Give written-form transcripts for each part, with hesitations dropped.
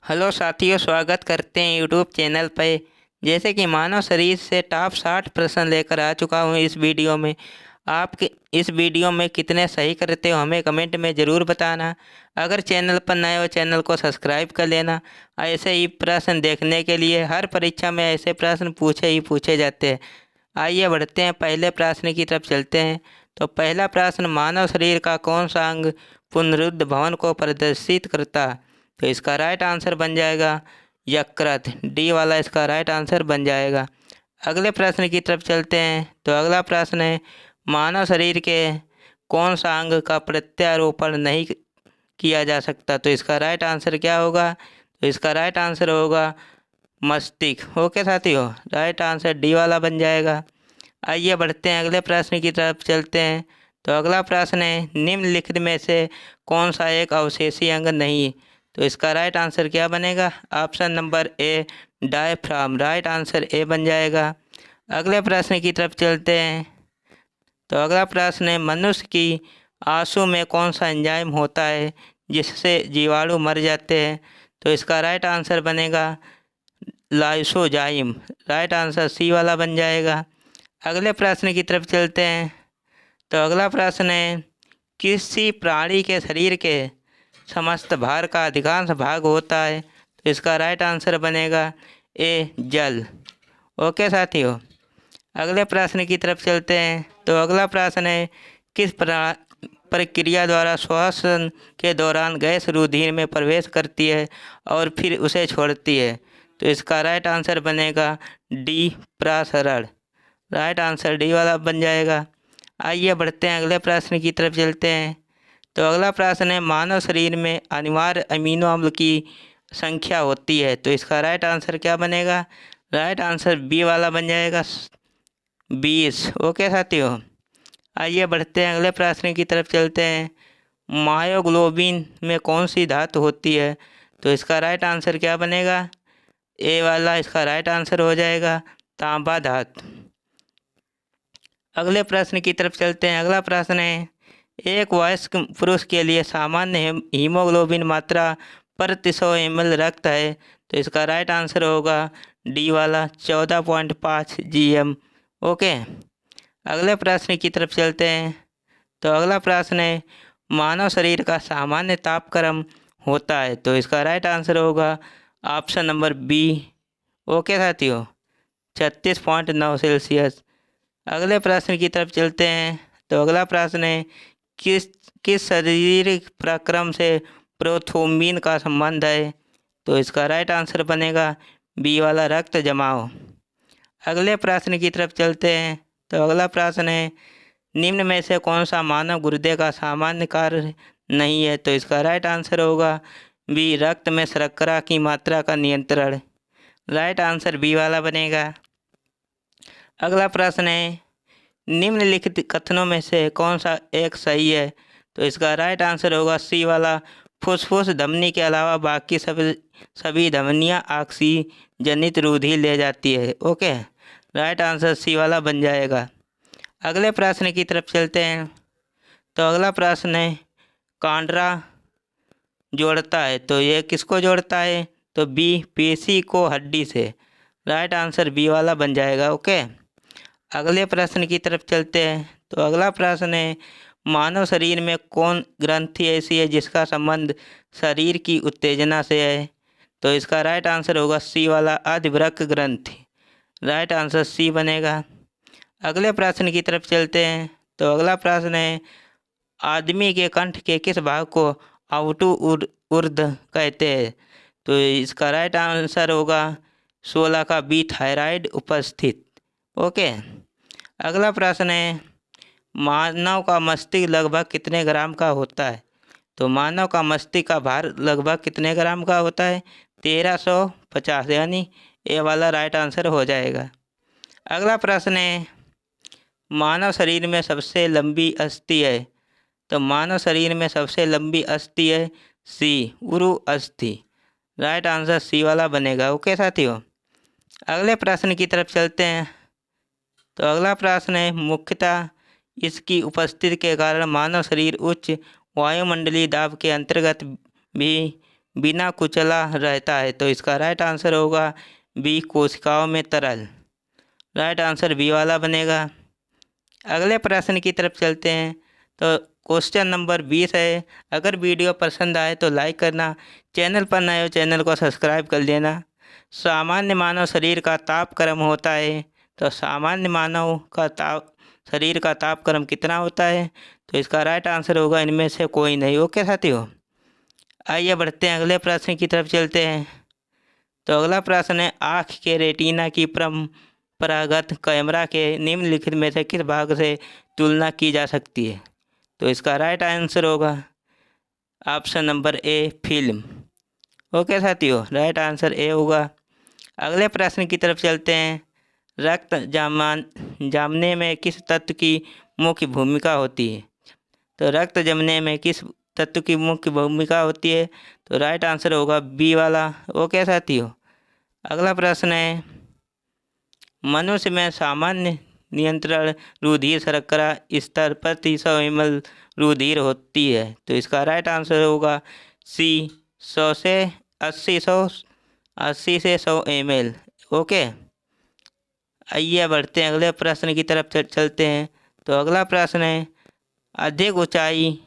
Hello साथियों, स्वागत करते हैं यूट्यूब चैनल पे। जैसे कि मानव शरीर से टॉप 60 प्रश्न लेकर आ चुका हूँ इस वीडियो में। आप इस वीडियो में कितने सही करते हो हमें कमेंट में ज़रूर बताना। अगर चैनल पर नए हो चैनल को सब्सक्राइब कर लेना। ऐसे ही प्रश्न देखने के लिए हर परीक्षा में ऐसे प्रश्न पूछे जाते हैं। आइए बढ़ते हैं, पहले प्रश्न की तरफ चलते हैं। तो पहला प्रश्न, मानव शरीर का कौन सा अंग पुनरुद्ध भवन को प्रदर्शित करता है? तो इसका राइट आंसर बन जाएगा यकृत। डी वाला इसका राइट आंसर बन जाएगा। अगले प्रश्न की तरफ चलते हैं। तो अगला प्रश्न है, मानव शरीर के कौन सा अंग का प्रत्यारोपण नहीं किया जा सकता? तो इसका राइट आंसर क्या होगा? तो इसका राइट आंसर होगा मस्तिष्क। ओके साथियों, राइट आंसर डी वाला बन जाएगा। आइए बढ़ते हैं, अगले प्रश्न की तरफ चलते हैं। तो अगला प्रश्न है, निम्नलिखित में से कौन सा एक अवशेषी अंग नहीं? तो इसका राइट आंसर क्या बनेगा? Option number A diaphragm. Right answer ए बन जाएगा। अगले प्रश्न की तरफ चलते हैं। तो अगला प्रश्न है, मनुष्य की आंसू में कौन सा एंजाइम होता है जिससे जीवाणु मर जाते हैं? तो इसका राइट आंसर बनेगा लाइसोजाइम। राइट आंसर सी वाला बन जाएगा। अगले प्रश्न की तरफ चलते हैं। तो अगला प्रश्न है, किसी प्राणी के शरीर के समस्त भार का अधिकांश भाग होता है? तो इसका राइट आंसर बनेगा ए जल। ओके साथियों, अगले प्रश्न की तरफ चलते हैं। तो अगला प्रश्न है, किस प्रक्रिया द्वारा श्वसन के दौरान गैस रुधिर में प्रवेश करती है और फिर उसे छोड़ती है? तो इसका राइट आंसर बनेगा डी प्रसरण। राइट आंसर डी वाला बन जाएगा। आइए बढ़ते हैं, अगले प्रश्न की तरफ चलते हैं। तो अगला प्रश्न है, मानव शरीर में अनिवार्य अमीनो अम्ल की संख्या होती है? तो इसका राइट आंसर क्या बनेगा? राइट आंसर बी वाला बन जाएगा 20। ओके साथियों, आइए बढ़ते हैं, अगले प्रश्न की तरफ चलते हैं। मायोग्लोबिन में कौन सी धातु होती है? तो इसका राइट आंसर क्या बनेगा? ए वाला इसका राइट आंसर हो जाएगा तांबा धातु। अगले प्रश्न की तरफ चलते हैं। अगला प्रश्न है, एक वयस्क पुरुष के लिए सामान्य हीमोग्लोबिन मात्रा प्रति 100 ml रक्त है? तो इसका राइट आंसर होगा डी वाला 14.5 GM। ओके, अगले प्रश्न की तरफ चलते हैं। तो अगला प्रश्न है, मानव शरीर का सामान्य तापक्रम होता है? तो इसका राइट आंसर होगा ऑप्शन नंबर बी। ओके साथियों, 36.9 सेल्सियस। अगले प्रश्न की तरफ चलते हैं। तो अगला प्रश्न है, किस किस शारीरिक प्रक्रम से प्रोथ्रोम्बिन का संबंध है? तो इसका राइट आंसर बनेगा बी वाला रक्त जमाव। अगले प्रश्न की तरफ चलते हैं। तो अगला प्रश्न है, निम्न में से कौन सा मानव गुर्दे का सामान्य कार्य नहीं है? तो इसका राइट आंसर होगा बी रक्त में शर्करा की मात्रा का नियंत्रण। राइट आंसर बी वाला बनेगा। अगला प्रश्न है, निम्नलिखित कथनों में से कौन सा एक सही है? तो इसका राइट आंसर होगा सी वाला, फुसफुस धमनी के अलावा बाकी सभी धमनियां ऑक्सीजनित रुधिर ले जाती है। ओके, राइट आंसर सी वाला बन जाएगा। अगले प्रश्न की तरफ चलते हैं। तो अगला प्रश्न है, कांड्रा जोड़ता है तो ये किसको जोड़ता है? तो बी पेशी को हड्डी से। राइट आंसर बी वाला बन जाएगा। ओके, अगले प्रश्न की तरफ चलते हैं। तो अगला प्रश्न है, मानव शरीर में कौन ग्रंथि ऐसी है जिसका संबंध शरीर की उत्तेजना से है? तो इसका राइट आंसर होगा सी वाला अधिवृक्क ग्रंथि। राइट आंसर सी बनेगा। अगले प्रश्न की तरफ चलते हैं। तो अगला प्रश्न है, आदमी के कंठ के किस भाग को आउटू उर्ध कहते हैं? तो इसका राइट आंसर होगा 16 का बी थायराइड उपस्थित। ओके, अगला प्रश्न है, मानव का मस्तिष्क लगभग कितने ग्राम का होता है? तो मानव का मस्तिष्क का भार लगभग कितने ग्राम का होता है? 1350, यानी ए वाला राइट आंसर हो जाएगा। अगला प्रश्न है, मानव शरीर में सबसे लंबी अस्थि है? तो मानव शरीर में सबसे लंबी अस्थि है सी उरु अस्थि। राइट आंसर सी वाला बनेगा। ओके साथियों, अगले प्रश्न की तरफ चलते हैं। तो अगला प्रश्न है, मुख्यतः इसकी उपस्थिति के कारण मानव शरीर उच्च वायुमंडलीय दाब के अंतर्गत भी बिना कुचला रहता है? तो इसका राइट आंसर होगा बी, कोशिकाओं में तरल। राइट आंसर बी वाला बनेगा। अगले प्रश्न की तरफ चलते हैं। तो क्वेश्चन नंबर 20 है। अगर वीडियो पसंद आए तो लाइक करना, चैनल पर नए हो चैनल को सब्सक्राइब कर लेना। सामान्य मानव शरीर का तापक्रम होता है। तो सामान्य मानव का शरीर का तापक्रम कितना होता है? तो इसका राइट आंसर होगा इनमें से कोई नहीं। ओके साथियों, आइए बढ़ते हैं, अगले प्रश्न की तरफ चलते हैं। तो अगला प्रश्न है, आँख के रेटिना की परंपरागत कैमरा के निम्नलिखित में से किस भाग से तुलना की जा सकती है? तो इसका राइट आंसर होगा option number A, film. Okay साथियों, राइट आंसर ए होगा। अगले प्रश्न की तरफ चलते हैं। रक्त जमने में किस तत्व की मुख्य भूमिका होती है? तो रक्त जमने में किस तत्व की मुख्य भूमिका होती है? तो राइट आंसर होगा बी वाला। ओके साथियों, अगला प्रश्न है, मनुष्य में सामान्य नियंत्रण रुधिर शर्करा स्तर प्रति 100 ml रुधिर होती है। तो इसका राइट आंसर होगा सी, 100 से 80 से 100 ml। ओके, आइए बढ़ते हैं, अगले प्रश्न की तरफ चलते हैं। तो अगला प्रश्न है, अधिक ऊंचाई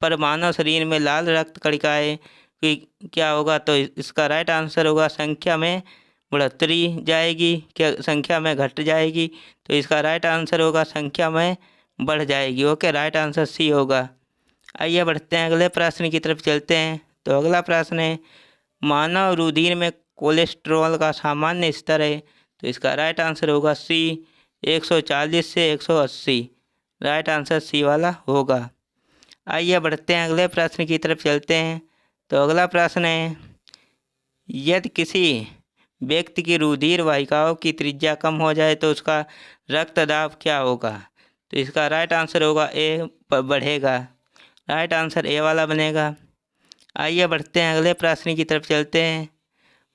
पर मानव शरीर में लाल रक्त कणिकाएं की क्या होगा? तो इसका राइट आंसर होगा संख्या में बढ़ोतरी जाएगी, क्या संख्या में घट जाएगी? तो इसका राइट आंसर होगा संख्या में बढ़ जाएगी। ओके, राइट आंसर सी होगा। आइए बढ़ते हैं, अगले प्रश्न की तरफ चलते हैं। तो अगला प्रश्न है, मानव रुधिर में कोलेस्ट्रॉल का सामान्य स्तर है। तो इसका राइट आंसर होगा सी, 140 से 180। राइट आंसर सी वाला होगा। आइए बढ़ते हैं, अगले प्रश्न की तरफ चलते हैं। तो अगला प्रश्न है, यदि किसी व्यक्ति की रुधिर वाहिकाओं की त्रिज्या कम हो जाए तो उसका रक्तदाब क्या होगा? तो इसका राइट आंसर होगा ए, बढ़ेगा। राइट आंसर ए वाला बनेगा। आइए बढ़ते हैं, अगले प्रश्न की तरफ चलते हैं।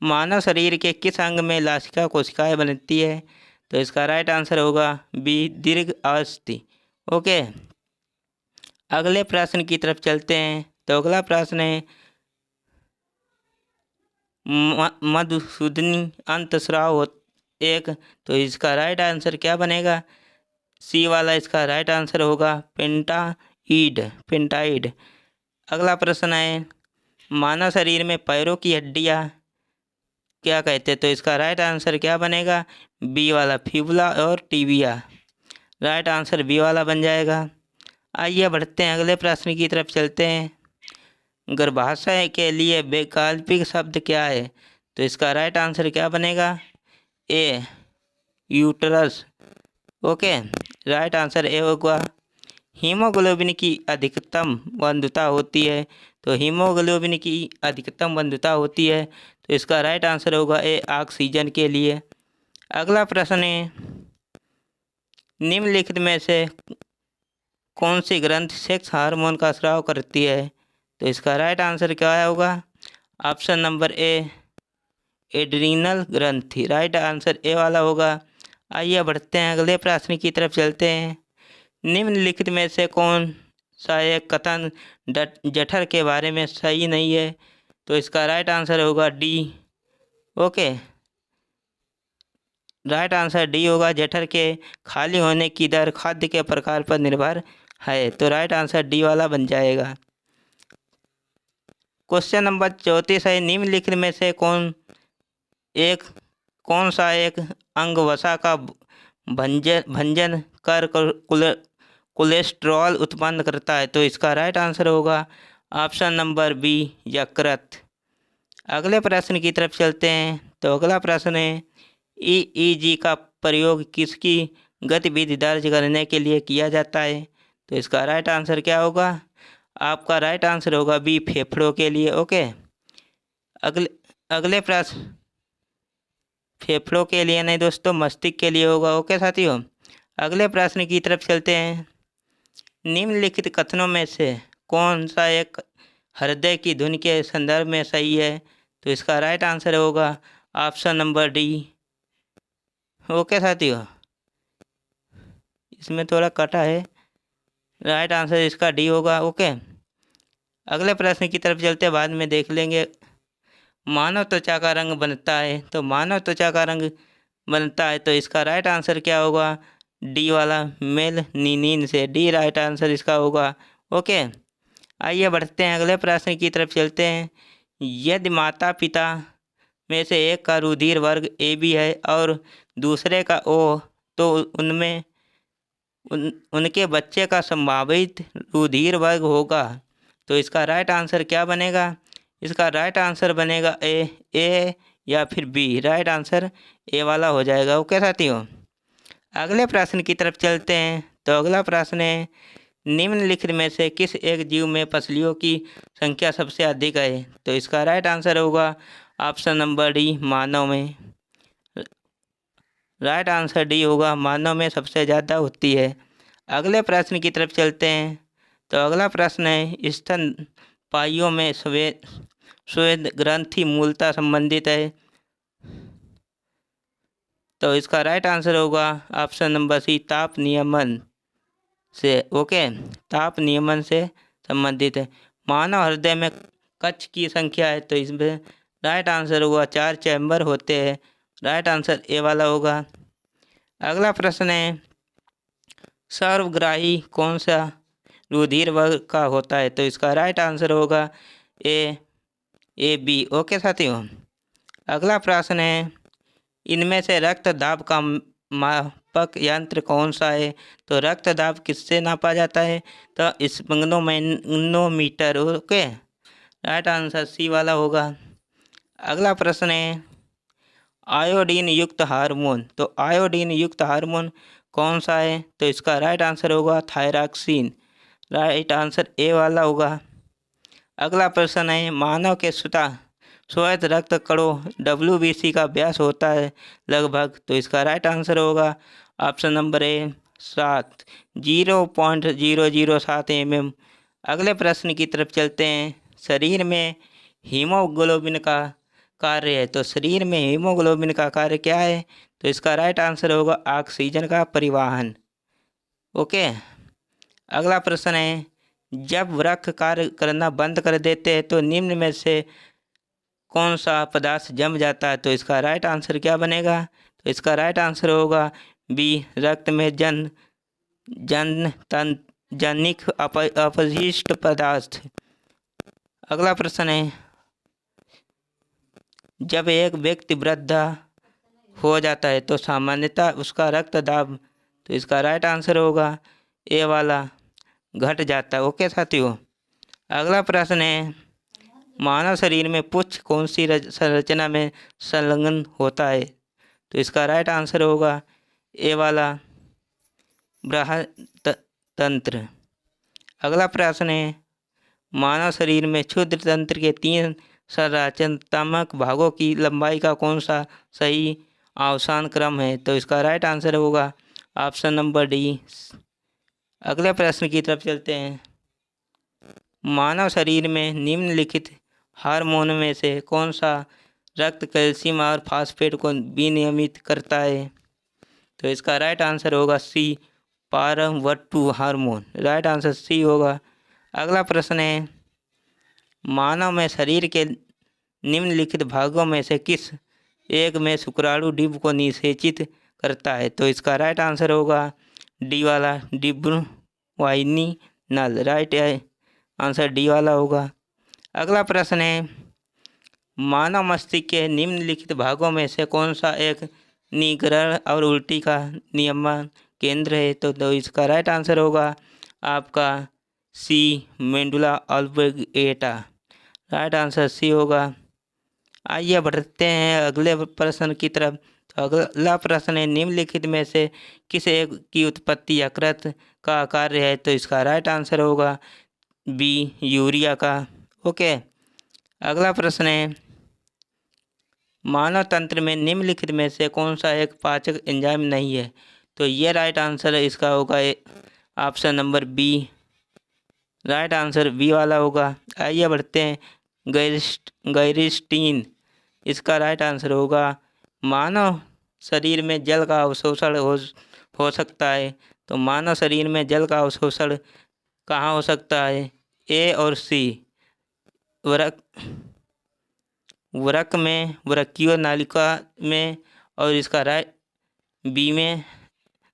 मानव शरीर के किस अंग में लासिका कोशिकाएं बनती है? तो इसका राइट आंसर होगा बी, दीर्घ अस्थि। ओके, अगले प्रश्न की तरफ चलते हैं। तो अगला प्रश्न है, मधुसूदनी अंतस्राव एक। तो इसका राइट आंसर क्या बनेगा? सी वाला इसका राइट आंसर होगा पेंटाइड। अगला प्रश्न है, मानव शरीर में पैरों की हड्डियां क्या कहते हैं? तो इसका राइट आंसर क्या बनेगा? बी वाला, फिबुला और टिबिया। राइट आंसर बी वाला बन जाएगा। आइए बढ़ते हैं, अगले प्रश्न की तरफ चलते हैं। गर्भाशय के लिए वैकल्पिक शब्द क्या है? तो इसका राइट आंसर क्या बनेगा? A, uterus. Okay, right answer A होगा। हीमोग्लोबिन की अधिकतम वंध्यता होती है। तो हीमोग्लोबिन की अधिकतम वंध्यता होती है, तो इसका राइट आंसर होगा ए, ऑक्सीजन के लिए। अगला प्रश्न है, निम्नलिखित में से कौन सी ग्रंथि सेक्स हार्मोन का स्राव करती है? तो इसका राइट आंसर क्या होगा? ऑप्शन नंबर ए, एड्रीनल ग्रंथि। राइट आंसर ए वाला होगा। आइए बढ़ते हैं, अगले प्रश्न की तरफ चलते हैं। निम्नलिखित में से कौन सा एक कथन जठर के बारे में सही नहीं है? तो इसका राइट आंसर होगा D. Okay, right answer D होगा। जठर के खाली होने की दर खाद्य के प्रकार पर निर्भर है। तो राइट आंसर डी वाला बन जाएगा। क्वेश्चन नंबर 34 है, निम्नलिखित में से कौन सा एक अंग वसा का भंजन कर कोलेस्ट्रॉल उत्पन्न करता है? तो इसका राइट आंसर होगा ऑप्शन नंबर बी, यकृत। अगले प्रश्न की तरफ चलते हैं। तो अगला प्रश्न है, ईईजी का प्रयोग किसकी गतिविधि दर्ज करने के लिए किया जाता है? तो इसका राइट आंसर क्या होगा? आपका राइट आंसर होगा बी, फेफड़ों के लिए। ओके, अगले प्रश्न फेफड़ों के लिए नहीं दोस्तों, मस्तिष्क के लिए होगा। ओके साथियों, अगले प्रश्न की तरफ चलते हैं। निम्नलिखित कथनों में से कौन सा एक हृदय की धुन के संदर्भ में सही है? तो इसका राइट आंसर होगा ऑप्शन नंबर डी। ओके साथियों, इसमें थोड़ा कटा है, राइट आंसर इसका डी होगा। ओके, अगले प्रश्न की तरफ चलते बाद में देख लेंगे। मानव त्वचा का रंग बनता है, तो मानव त्वचा का रंग बनता है तो इसका राइट आंसर क्या होगा? डी वाला, मेलनिन से। डी राइट आंसर इसका होगा। ओके, आइए बढ़ते हैं अगले प्रश्न की तरफ चलते हैं। यदि माता पिता में से एक का रुधिर वर्ग ए बी है और दूसरे का ओ, तो उनके बच्चे का संभावित रुधिर वर्ग होगा। तो इसका राइट आंसर क्या बनेगा? इसका राइट आंसर बनेगा ए या फिर बी। राइट आंसर ए वाला हो जाएगा। ओके साथियों, अगले प्रश्न की तरफ चलते हैं। तो अगला प्रश्न है, निम्नलिखित में से किस एक जीव में पसलियों की संख्या सबसे अधिक है? तो इसका राइट आंसर होगा ऑप्शन नंबर डी, मानव में। राइट आंसर डी होगा, मानव में सबसे ज़्यादा होती है। अगले प्रश्न की तरफ चलते हैं। तो अगला प्रश्न है, स्तनपायियों में श्वेत ग्रंथि मूलतः संबंधित है। तो इसका राइट आंसर होगा ऑप्शन नंबर सी, ताप नियमन से। ओके, ताप नियमन से संबंधित है। मानव हृदय में कक्ष की संख्या है, तो इसमें राइट आंसर होगा 4 चैम्बर होते हैं। राइट आंसर ए वाला होगा। अगला प्रश्न है, सर्वग्राही कौन सा रुधिर वर्ग का होता है? तो इसका राइट आंसर होगा ए बी। ओके साथियों, अगला प्रश्न है, इनमें से रक्त दाब का मापक यंत्र कौन सा है? तो रक्त दाब किससे नापा जाता है? तो स्फिग्नोमीटर। ओके, राइट आंसर सी वाला होगा। अगला प्रश्न है, आयोडीन युक्त हार्मोन। तो आयोडीन युक्त हार्मोन कौन सा है? तो इसका राइट आंसर होगा थायरॉक्सिन। राइट आंसर ए वाला होगा। अगला प्रश्न है, मानव के श्वेत रक्त कणों WBC का व्यास होता है लगभग। तो इसका राइट आंसर होगा ऑप्शन नंबर ए 7, 0.007 mm। अगले प्रश्न की तरफ चलते हैं। शरीर में हीमोग्लोबिन का कार्य है, तो शरीर में हीमोग्लोबिन का कार्य क्या है? तो इसका राइट आंसर होगा ऑक्सीजन का परिवहन। ओके, अगला प्रश्न है, जब वृक्क कार्य करना बंद कर देते हैं तो निम्न में से कौन सा पदार्थ जम जाता है? तो इसका राइट आंसर क्या बनेगा? तो इसका राइट आंसर होगा बी, रक्त में जनिक अपशिष्ट पदार्थ। अगला प्रश्न है, जब एक व्यक्ति वृद्ध हो जाता है तो सामान्यतः उसका रक्त दाब, तो इसका राइट आंसर होगा ए वाला, घट जाता है। ओके साथियों, अगला प्रश्न है, मानव शरीर में पुच्छ कौन सी संरचना में संलग्न होता है? तो इसका राइट आंसर होगा ए वाला, बृहत्तंत्र। अगला प्रश्न है, मानव शरीर में क्षुद्र तंत्र के 3 संरचनात्मक भागों की लंबाई का कौन सा सही अवसान क्रम है? तो इसका राइट आंसर होगा ऑप्शन नंबर डी। अगले प्रश्न की तरफ चलते हैं। मानव शरीर में निम्नलिखित हार्मोन में से कौन सा रक्त कैल्शियम और फास्फेट को विनियमित करता है? तो इसका राइट आंसर होगा सी, पारम-1 हार्मोन। राइट आंसर सी होगा। अगला प्रश्न है, मानव में शरीर के निम्नलिखित भागों में से किस एक में शुक्राणु डिंब को निषेचित करता है? तो इसका राइट आंसर होगा डी वाला, डिंबवाहिनी नल। राइट आंसर डी वाला होगा। अगला प्रश्न है, मानव मस्तिष्क के निम्नलिखित भागों में से कौन सा एक निग्रह और उल्टी का नियमन केंद्र है? तो इसका राइट आंसर होगा आपका सी, मेडुला ऑब्लिंगेटा। राइट आंसर सी होगा। आइए बढ़ते हैं अगले प्रश्न की तरफ। तो अगला प्रश्न है, निम्नलिखित में से किस एक की उत्पत्ति यकृत का कार्य है? तो इसका राइट आंसर होगा बी, यूरिया का। ओके, अगला प्रश्न है, मानव तंत्र में निम्नलिखित में से कौन सा एक पाचक एंजाइम नहीं है? तो ये राइट आंसर इसका होगा option number B. Right answer B वाला होगा। आइए बढ़ते हैं, गायरिस्टीन, इसका राइट आंसर होगा। मानव शरीर में जल का अवशोषण हो सकता है, तो मानव शरीर में जल का अवशोषण कहाँ हो सकता है? ए और सी, वृक्क में, वृक्कीय नालिका में, और इसका राइट बी में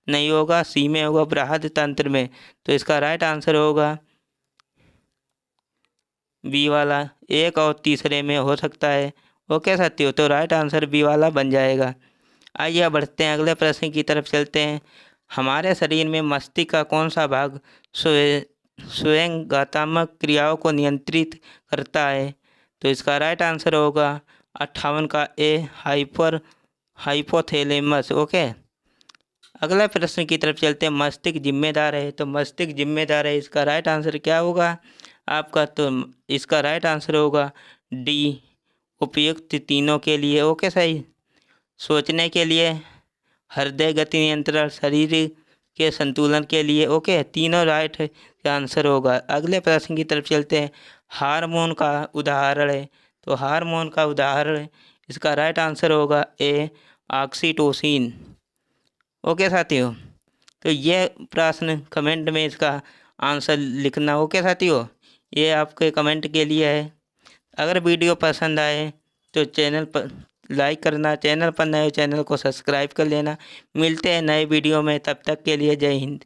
नहीं होगा, सी में होगा, बृहद तंत्र में। तो इसका राइट आंसर होगा बी वाला, एक और तीसरे में हो सकता है। ओके साथियों, तो राइट आंसर बी वाला बन जाएगा। आइए अब बढ़ते हैं, अगले प्रश्न की तरफ चलते हैं। हमारे शरीर में मस्तिष्क का कौन सा भाग स्वयंघातात्मक क्रियाओं को नियंत्रित करता है? तो इसका राइट आंसर होगा 58 का ए, हाइपोथैलेमस। ओके, अगला प्रश्न की तरफ चलते हैं। मस्तिष्क जिम्मेदार है, तो मस्तिष्क जिम्मेदार है, इसका राइट आंसर क्या होगा आपका? तो इसका राइट आंसर होगा डी, उपयुक्त तीनों के लिए। ओके सही, सोचने के लिए, हृदय गति नियंत्रण, शरीर के संतुलन के लिए। ओके, तीनों राइट का आंसर होगा। अगले प्रश्न की तरफ चलते हैं। हार्मोन का उदाहरण है, तो हार्मोन का उदाहरण, इसका राइट आंसर होगा ए, ऑक्सीटोसिन। ओके साथियों, तो ये प्रश्न कमेंट में इसका आंसर लिखना। ओके साथियों, ये आपके कमेंट के लिए है। अगर वीडियो पसंद आए तो चैनल पर लाइक करना, चैनल पर नए चैनल को सब्सक्राइब कर लेना। मिलते हैं नए वीडियो में, तब तक के लिए जय हिंद।